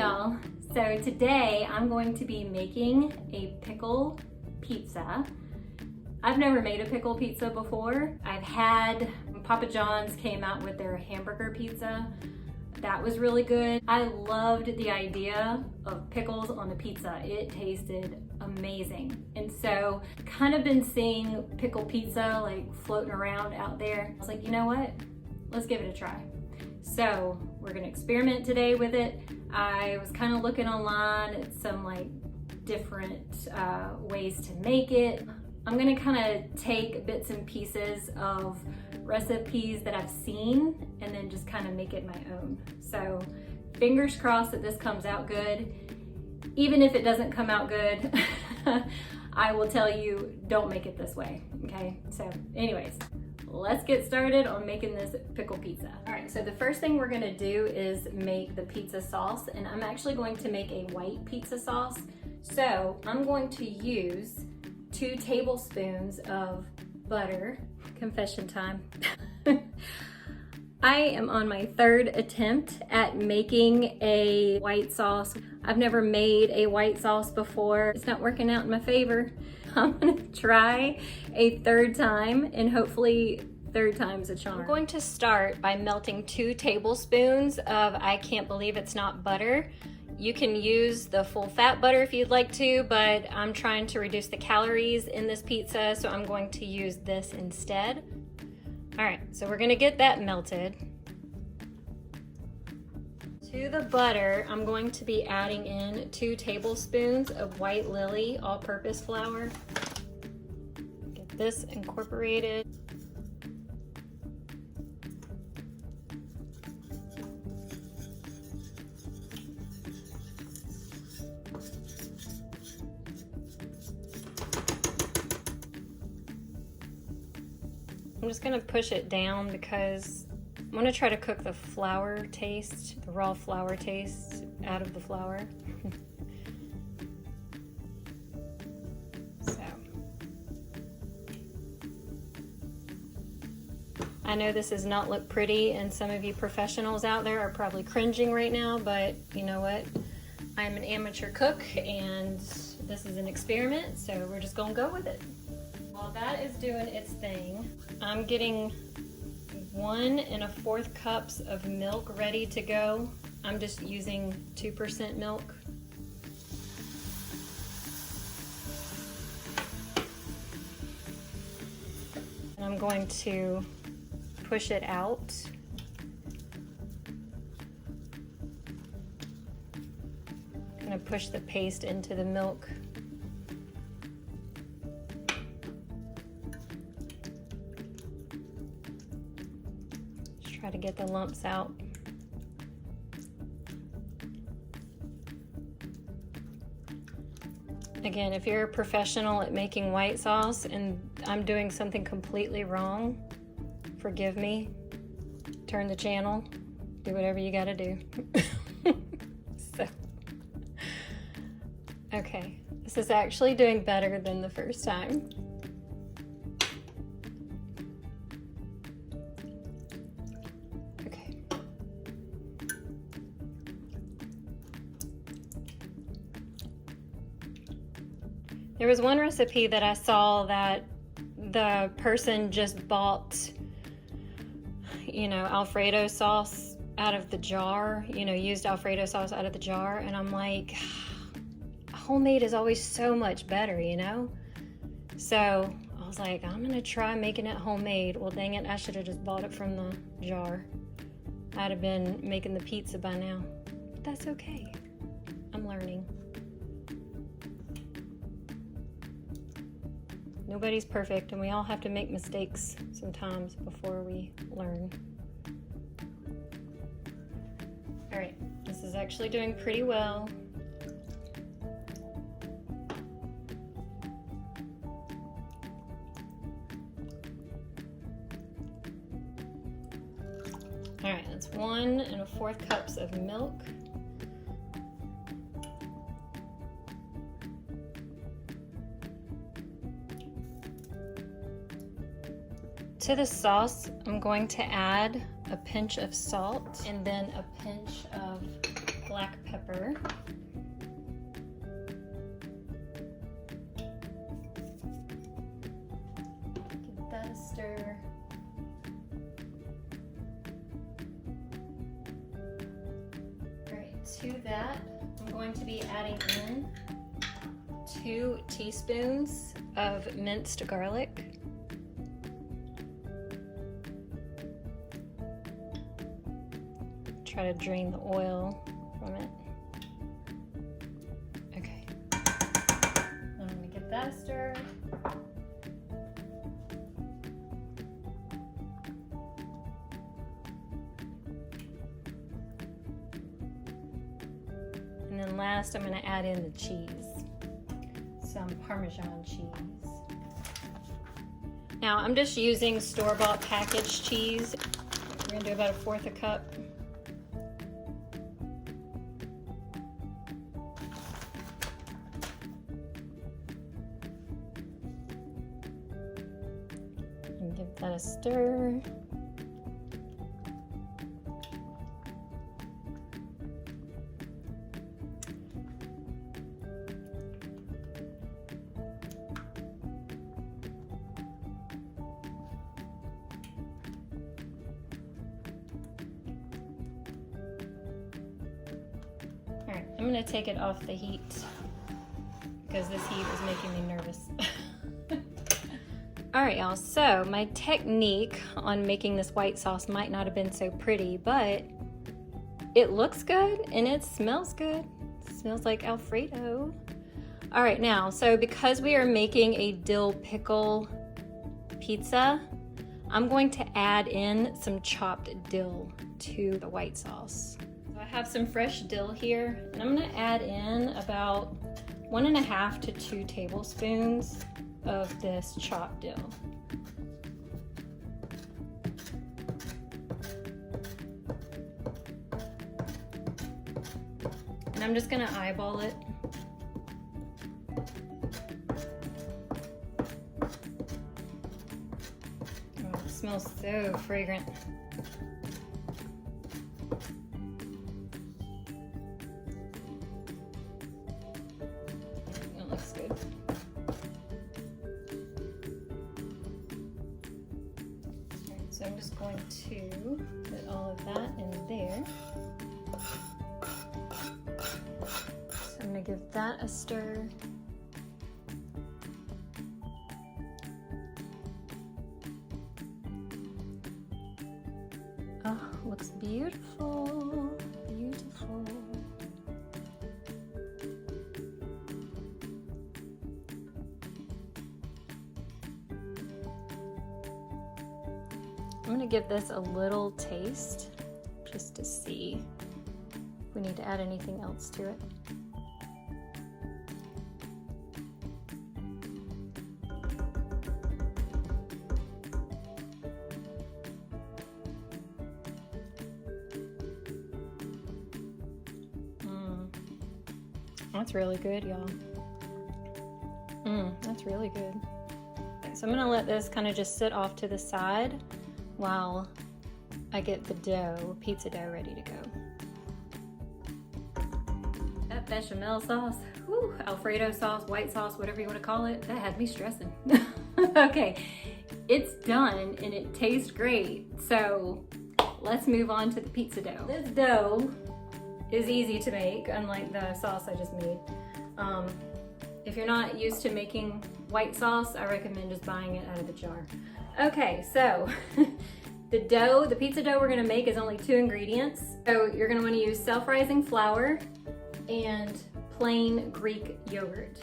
y'all. So today I'm going to be making a pickle pizza. I've never made a pickle pizza before. I've had, Papa John's came out with their hamburger pizza. That was really good. I loved the idea of pickles on a pizza. It tasted amazing. And so kind of been seeing pickle pizza like floating around out there. I was like, you know what? Let's give it a try. So we're gonna experiment today with it. I was kind of looking online at some like different ways to make it. I'm gonna kind of take bits and pieces of recipes that I've seen and then just kind of make it my own. So fingers crossed that this comes out good. Even if it doesn't come out good, I will tell you, don't make it this way, okay? So anyways, let's get started on making this pickle pizza. All right, so the first thing we're gonna do is make the pizza sauce, and I'm actually going to make a white pizza sauce. So I'm going to use 2 tablespoons of butter. Confession time. I am on my 3rd attempt at making a white sauce. I've never made a white sauce before. It's not working out in my favor. I'm gonna try a 3rd time and hopefully 3rd time's a charm. I'm going to start by melting 2 tablespoons of I can't believe it's not butter. You can use the full fat butter if you'd like to, but I'm trying to reduce the calories in this pizza, so I'm going to use this instead. All right, so we're gonna get that melted. To the butter, I'm going to be adding in 2 tablespoons of white lily all-purpose flour. Get this incorporated. I'm just gonna push it down because I'm gonna try to cook the flour taste, the raw flour taste out of the flour. So, I know this does not look pretty and some of you professionals out there are probably cringing right now, but you know what? I'm an amateur cook and this is an experiment, so we're just gonna go with it. While that is doing its thing, I'm getting 1 1/4 cups of milk ready to go. I'm just using 2% milk. And I'm going to push it out. I'm going to push the paste into the milk. Try to get the lumps out. Again, if you're a professional at making white sauce and I'm doing something completely wrong, forgive me. Turn the channel, do whatever you gotta do. So, okay, this is actually doing better than the first time. There was one recipe that I saw that the person just bought, you know, Alfredo sauce out of the jar, you know, used Alfredo sauce out of the jar. And I'm like, homemade is always so much better, you know? So I was like, I'm gonna try making it homemade. Well, dang it, I should have just bought it from the jar. I'd have been making the pizza by now. But that's okay, I'm learning. Nobody's perfect, and we all have to make mistakes sometimes before we learn. All right, this is actually doing pretty well. All right, that's 1 1/4 cups of milk. To the sauce, I'm going to add a pinch of salt and then a pinch of black pepper. Give that a stir. Alright, to that, I'm going to be adding in 2 teaspoons of minced garlic. Try to drain the oil from it. Okay. I'm going to give that a stir. And then last, I'm going to add in the cheese. Some Parmesan cheese. Now, I'm just using store-bought packaged cheese. We're going to do about 1/4 cup. And give that a stir. All right, I'm gonna take it off the heat because this heat is making me nervous. All right, y'all, so my technique on making this white sauce might not have been so pretty, but it looks good and it smells good. It smells like Alfredo. All right, now, so because we are making a dill pickle pizza, I'm going to add in some chopped dill to the white sauce. So I have some fresh dill here, and I'm gonna add in about 1.5 to 2 tablespoons of this chopped dill. And I'm just gonna eyeball it. Oh, it smells so fragrant. It looks good. So I'm just going to put all of that in there. So I'm going to give that a stir. Oh, looks beautiful, beautiful. I'm gonna give this a little taste just to see if we need to add anything else to it. That's really good, y'all. That's really good. Okay, so I'm gonna let this kind of just sit off to the side while I get the dough, pizza dough, ready to go. That bechamel sauce, whew, Alfredo sauce, white sauce, whatever you want to call it, that had me stressing. Okay, it's done and it tastes great. So let's move on to the pizza dough. This dough is easy to make, unlike the sauce I just made. If you're not used to making white sauce, I recommend just buying it out of the jar. Okay, so the dough, the pizza dough we're gonna make is only 2 ingredients. So you're gonna wanna use self-rising flour and plain Greek yogurt.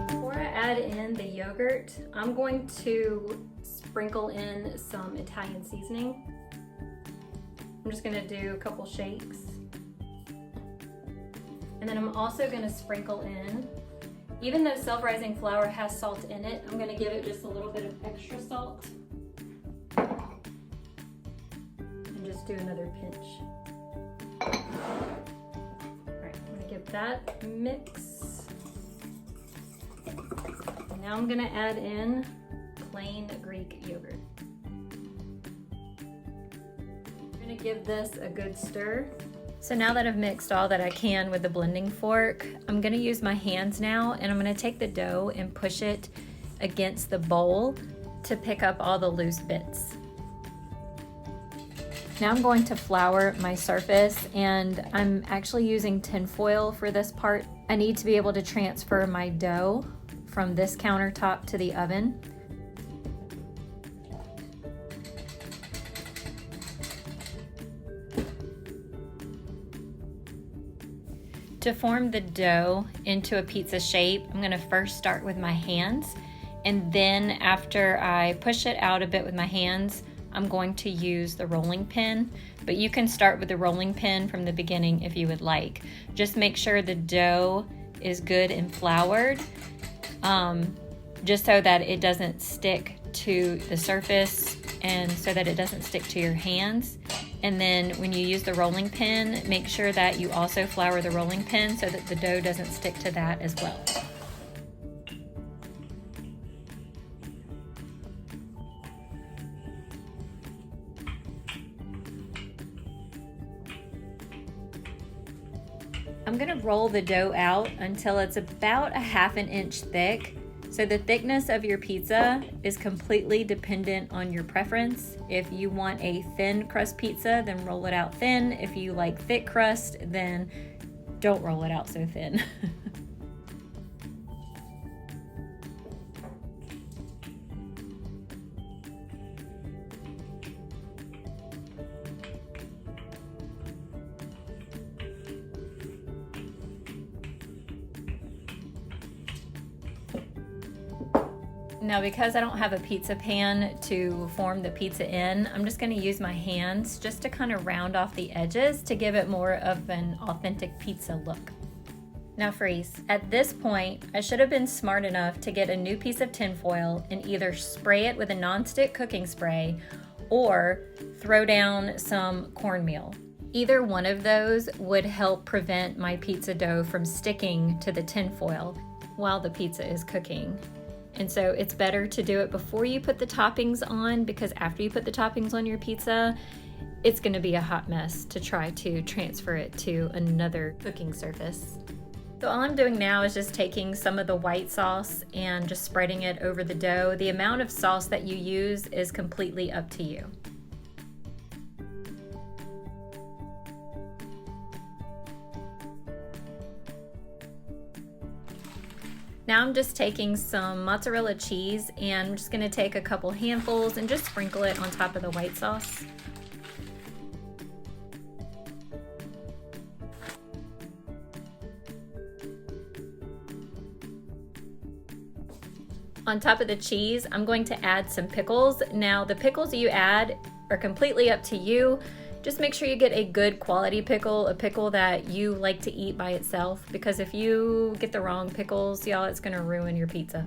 Before I add in the yogurt, I'm going to sprinkle in some Italian seasoning. I'm just gonna do a couple shakes. And then I'm also gonna sprinkle in, even though self-rising flour has salt in it, I'm gonna give it just a little bit of extra salt. And just do another pinch. All right, I'm gonna give that a mix. And Now I'm gonna add in plain Greek yogurt. I'm gonna give this a good stir. So now that I've mixed all that I can with the blending fork, I'm gonna use my hands now, and I'm gonna take the dough and push it against the bowl to pick up all the loose bits. Now I'm going to flour my surface, and I'm actually using tin foil for this part. I need to be able to transfer my dough from this countertop to the oven. To form the dough into a pizza shape, I'm gonna first start with my hands, and then after I push it out a bit with my hands, I'm going to use the rolling pin, but you can start with the rolling pin from the beginning if you would like. Just make sure the dough is good and floured, just so that it doesn't stick to the surface and so that it doesn't stick to your hands. And then when you use the rolling pin, make sure that you also flour the rolling pin so that the dough doesn't stick to that as well. I'm gonna roll the dough out until it's about 1/2 inch thick. So the thickness of your pizza is completely dependent on your preference. If you want a thin crust pizza, then roll it out thin. If you like thick crust, then don't roll it out so thin. Now, because I don't have a pizza pan to form the pizza in, I'm just gonna use my hands just to kind of round off the edges to give it more of an authentic pizza look. Now freeze. At this point, I should have been smart enough to get a new piece of tin foil and either spray it with a nonstick cooking spray or throw down some cornmeal. Either one of those would help prevent my pizza dough from sticking to the tin foil while the pizza is cooking. And so it's better to do it before you put the toppings on, because after you put the toppings on your pizza, it's gonna be a hot mess to try to transfer it to another cooking surface. So all I'm doing now is just taking some of the white sauce and just spreading it over the dough. The amount of sauce that you use is completely up to you. Now I'm just taking some mozzarella cheese, and I'm just gonna take a couple handfuls and just sprinkle it on top of the white sauce. On top of the cheese, I'm going to add some pickles. Now the pickles you add are completely up to you. Just make sure you get a good quality pickle, a pickle that you like to eat by itself, because if you get the wrong pickles, y'all, it's gonna ruin your pizza.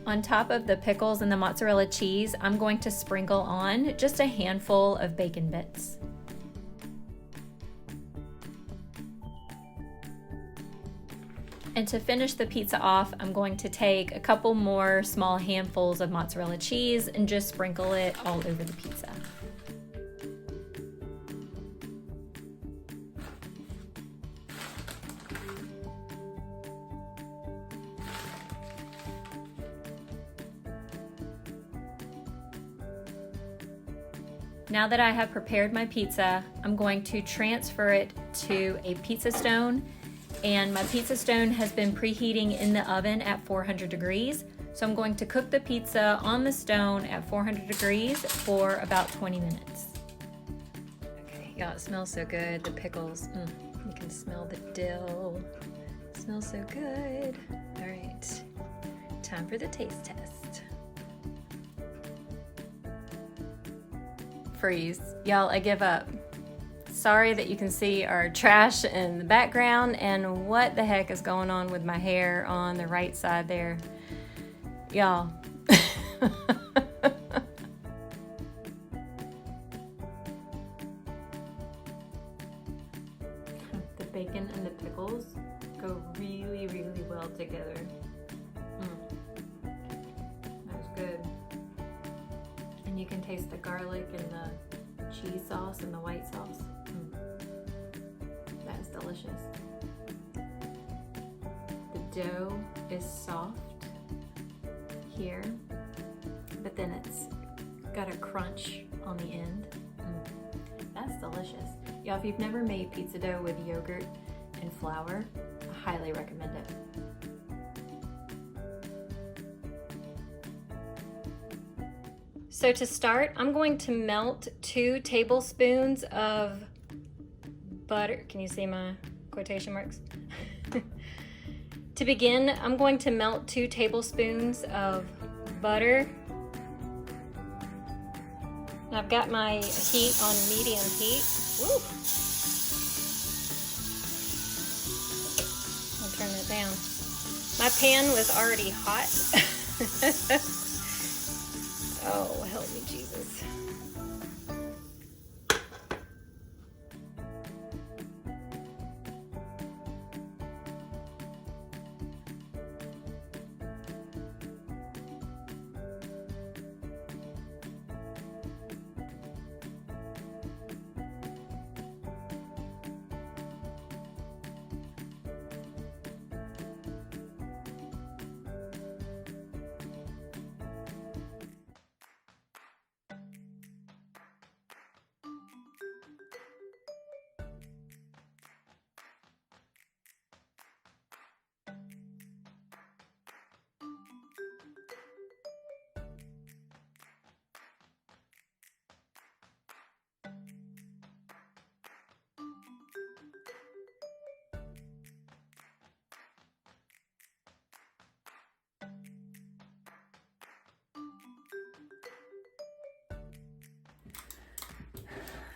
On top of the pickles and the mozzarella cheese, I'm going to sprinkle on just a handful of bacon bits. And to finish the pizza off, I'm going to take a couple more small handfuls of mozzarella cheese and just sprinkle it all over the pizza. Now that I have prepared my pizza, I'm going to transfer it to a pizza stone. And my pizza stone has been preheating in the oven at 400 degrees. So I'm going to cook the pizza on the stone at 400 degrees for about 20 minutes. Okay, y'all, it smells so good. The pickles, you can smell the dill. It smells so good. All right, time for the taste test. Freeze. Y'all, I give up. Sorry that you can see our trash in the background, and what the heck is going on with my hair on the right side there. Y'all. taste the garlic and the cheese sauce and the white sauce. That is delicious. The dough is soft here, but then it's got a crunch on the end. That's delicious. Yeah, if you've never made pizza dough with yogurt and flour, I highly recommend it. So to start, I'm going to melt 2 tablespoons of butter. Can you see my quotation marks? To begin, I'm going to melt 2 tablespoons of butter. I've got my heat on medium heat. Woo. I'll turn that down. My pan was already hot. Oh, help me, Jesus.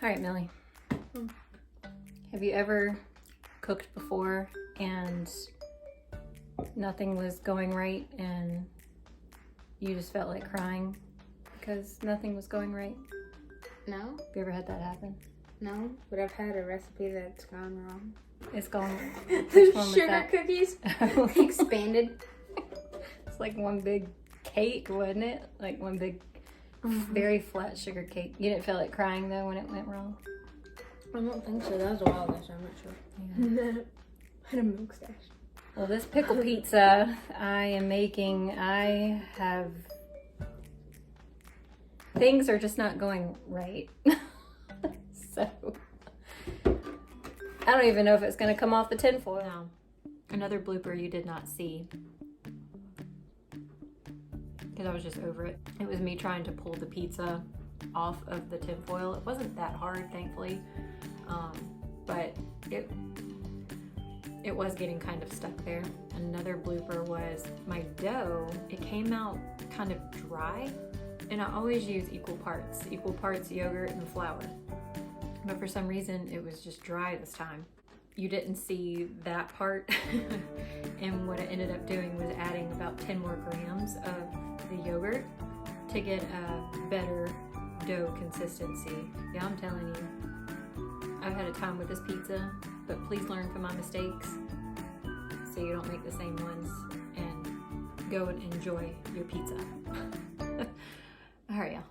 All right, Millie. Have you ever cooked before and nothing was going right and you just felt like crying because nothing was going right? No. Have you ever had that happen? No, but I've had a recipe that's gone wrong. It's gone. Which one was sugar that? Cookies expanded. It's like one big cake, wasn't it? Like one big, very flat sugar cake. You didn't feel like crying though when it went wrong? I don't think so. That was a while ago, so I'm not sure. Yeah. I had a milk stash. Well, this pickle pizza I am making, things are just not going right. So, I don't even know if it's gonna come off the tin foil. No. Another blooper you did not see, because I was just over it. It was me trying to pull the pizza off of the tin foil. It wasn't that hard, thankfully, but it was getting kind of stuck there. Another blooper was my dough. It came out kind of dry, and I always use equal parts yogurt and flour. But for some reason, it was just dry this time. You didn't see that part. And what I ended up doing was adding about 10 more grams of the yogurt to get a better dough consistency. Yeah, I'm telling you, I've had a time with this pizza, but please learn from my mistakes so you don't make the same ones, and go and enjoy your pizza. All right, y'all.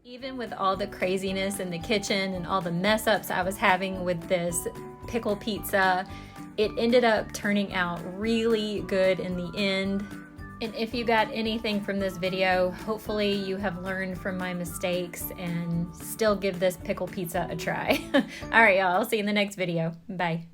Even with all the craziness in the kitchen and all the mess ups I was having with this pickle pizza, it ended up turning out really good in the end. And if you got anything from this video, hopefully you have learned from my mistakes and still give this pickle pizza a try. All right, y'all, I'll see you in the next video. Bye.